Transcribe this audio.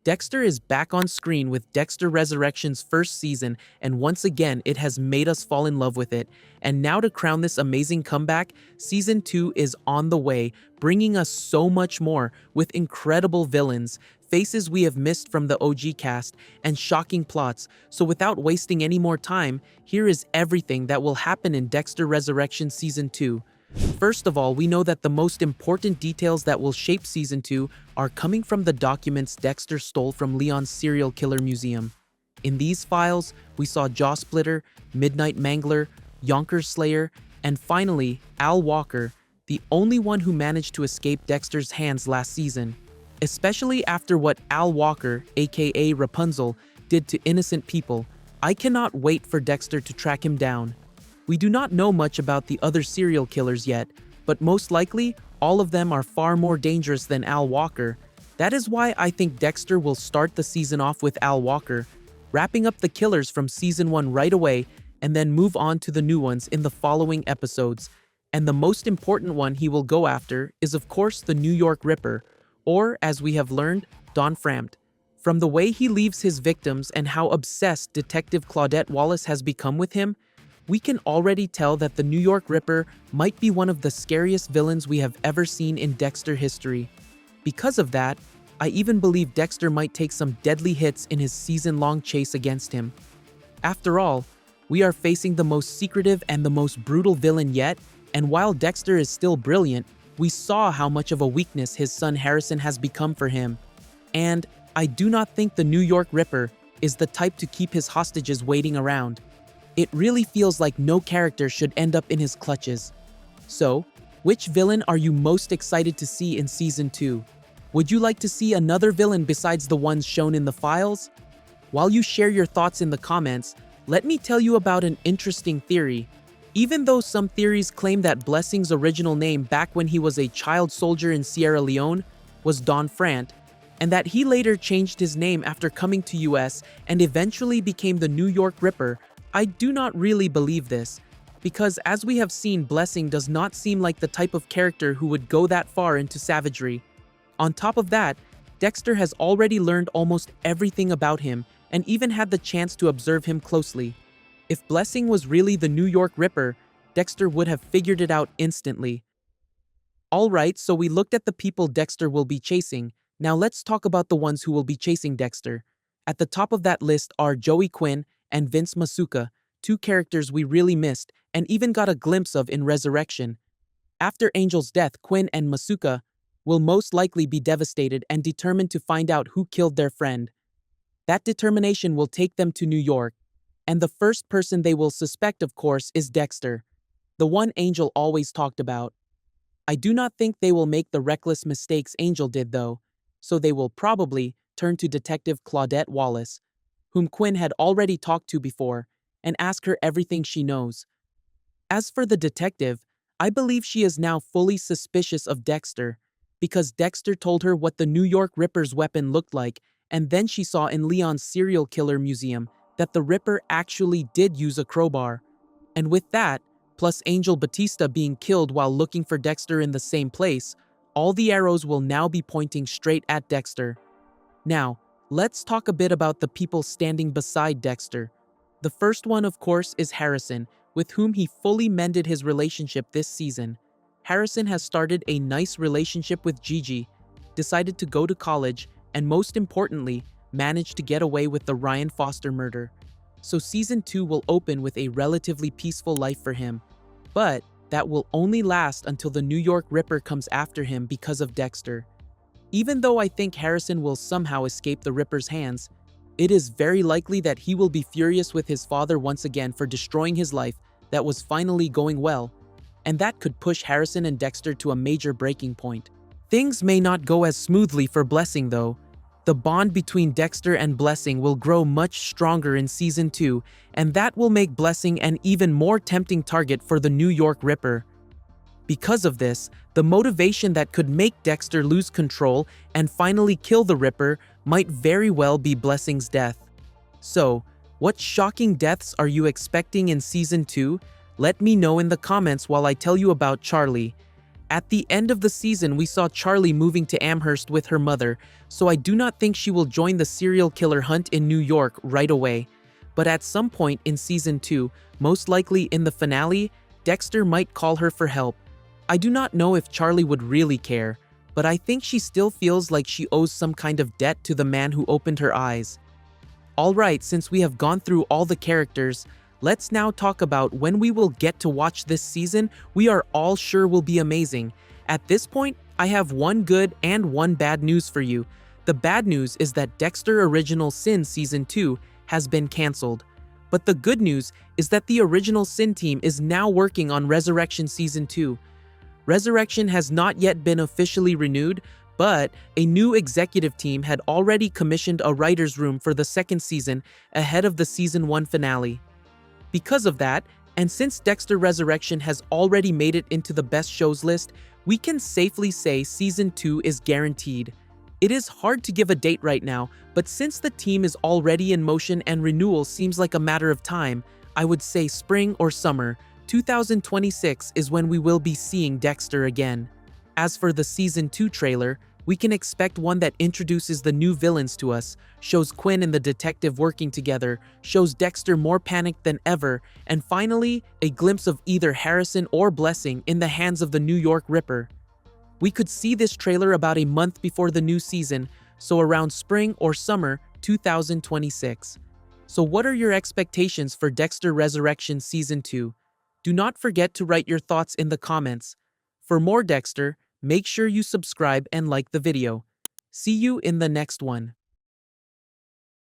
Dexter is back on screen with Dexter Resurrection's first season, and once again, it has made us fall in love with it. And now to crown this amazing comeback, Season 2 is on the way, bringing us so much more with incredible villains, faces we have missed from the OG cast, and shocking plots. So without wasting any more time, here is everything that will happen in Dexter Resurrection Season 2. First of all, we know that the most important details that will shape Season 2 are coming from the documents Dexter stole from Leon's serial killer museum. In these files, we saw Jaw Splitter, Midnight Mangler, Yonkers Slayer, and finally, Al Walker, the only one who managed to escape Dexter's hands last season. Especially after what Al Walker, aka Rapunzel, did to innocent people, I cannot wait for Dexter to track him down. We do not know much about the other serial killers yet, but most likely, all of them are far more dangerous than Al Walker. That is why I think Dexter will start the season off with Al Walker, wrapping up the killers from Season 1 right away, and then move on to the new ones in the following episodes. And the most important one he will go after is of course the New York Ripper, or as we have learned, Don Frampt. From the way he leaves his victims and how obsessed Detective Claudette Wallace has become with him, we can already tell that the New York Ripper might be one of the scariest villains we have ever seen in Dexter history. Because of that, I even believe Dexter might take some deadly hits in his season-long chase against him. After all, we are facing the most secretive and the most brutal villain yet, and while Dexter is still brilliant, we saw how much of a weakness his son Harrison has become for him. And I do not think the New York Ripper is the type to keep his hostages waiting around. It really feels like no character should end up in his clutches. So, which villain are you most excited to see in Season 2? Would you like to see another villain besides the ones shown in the files? While you share your thoughts in the comments, let me tell you about an interesting theory. Even though some theories claim that Blessing's original name back when he was a child soldier in Sierra Leone was Don Frampt, and that he later changed his name after coming to US and eventually became the New York Ripper, I do not really believe this, because as we have seen, Blessing does not seem like the type of character who would go that far into savagery. On top of that, Dexter has already learned almost everything about him and even had the chance to observe him closely. If Blessing was really the New York Ripper, Dexter would have figured it out instantly. Alright, so we looked at the people Dexter will be chasing. Now let's talk about the ones who will be chasing Dexter. At the top of that list are Joey Quinn and Vince Masuka, two characters we really missed and even got a glimpse of in Resurrection. After Angel's death, Quinn and Masuka will most likely be devastated and determined to find out who killed their friend. That determination will take them to New York, and the first person they will suspect, of course, is Dexter, the one Angel always talked about. I do not think they will make the reckless mistakes Angel did though, so they will probably turn to Detective Claudette Wallace, whom Quinn had already talked to before, and ask her everything she knows. As for the detective, I believe she is now fully suspicious of Dexter, because Dexter told her what the New York Ripper's weapon looked like, and then she saw in Leon's serial killer museum that the Ripper actually did use a crowbar. And with that, plus Angel Batista being killed while looking for Dexter in the same place, all the arrows will now be pointing straight at Dexter. Now, let's talk a bit about the people standing beside Dexter. The first one, of course, is Harrison, with whom he fully mended his relationship this season. Harrison has started a nice relationship with Gigi, decided to go to college, and most importantly, managed to get away with the Ryan Foster murder. So Season 2 will open with a relatively peaceful life for him. But that will only last until the New York Ripper comes after him because of Dexter. Even though I think Harrison will somehow escape the Ripper's hands, it is very likely that he will be furious with his father once again for destroying his life that was finally going well, and that could push Harrison and Dexter to a major breaking point. Things may not go as smoothly for Blessing though. The bond between Dexter and Blessing will grow much stronger in Season 2, and that will make Blessing an even more tempting target for the New York Ripper. Because of this, the motivation that could make Dexter lose control and finally kill the Ripper might very well be Blessing's death. So, what shocking deaths are you expecting in Season 2? Let me know in the comments while I tell you about Charlie. At the end of the season, we saw Charlie moving to Amherst with her mother, so I do not think she will join the serial killer hunt in New York right away. But at some point in season 2, most likely in the finale, Dexter might call her for help. I do not know if Charlie would really care, but I think she still feels like she owes some kind of debt to the man who opened her eyes. Alright, since we have gone through all the characters, let's now talk about when we will get to watch this season we are all sure will be amazing. At this point, I have one good and one bad news for you. The bad news is that Dexter Original Sin Season 2 has been cancelled. But the good news is that the Original Sin team is now working on Resurrection Season 2. Resurrection has not yet been officially renewed, but a new executive team had already commissioned a writer's room for the second season ahead of the Season 1 finale. Because of that, and since Dexter Resurrection has already made it into the best shows list, we can safely say Season 2 is guaranteed. It is hard to give a date right now, but since the team is already in motion and renewal seems like a matter of time, I would say spring or summer 2026 is when we will be seeing Dexter again. As for the Season 2 trailer, we can expect one that introduces the new villains to us, shows Quinn and the detective working together, shows Dexter more panicked than ever, and finally, a glimpse of either Harrison or Blessing in the hands of the New York Ripper. We could see this trailer about a month before the new season, so around spring or summer 2026. So what are your expectations for Dexter Resurrection Season 2? Do not forget to write your thoughts in the comments. For more Dexter, make sure you subscribe and like the video. See you in the next one.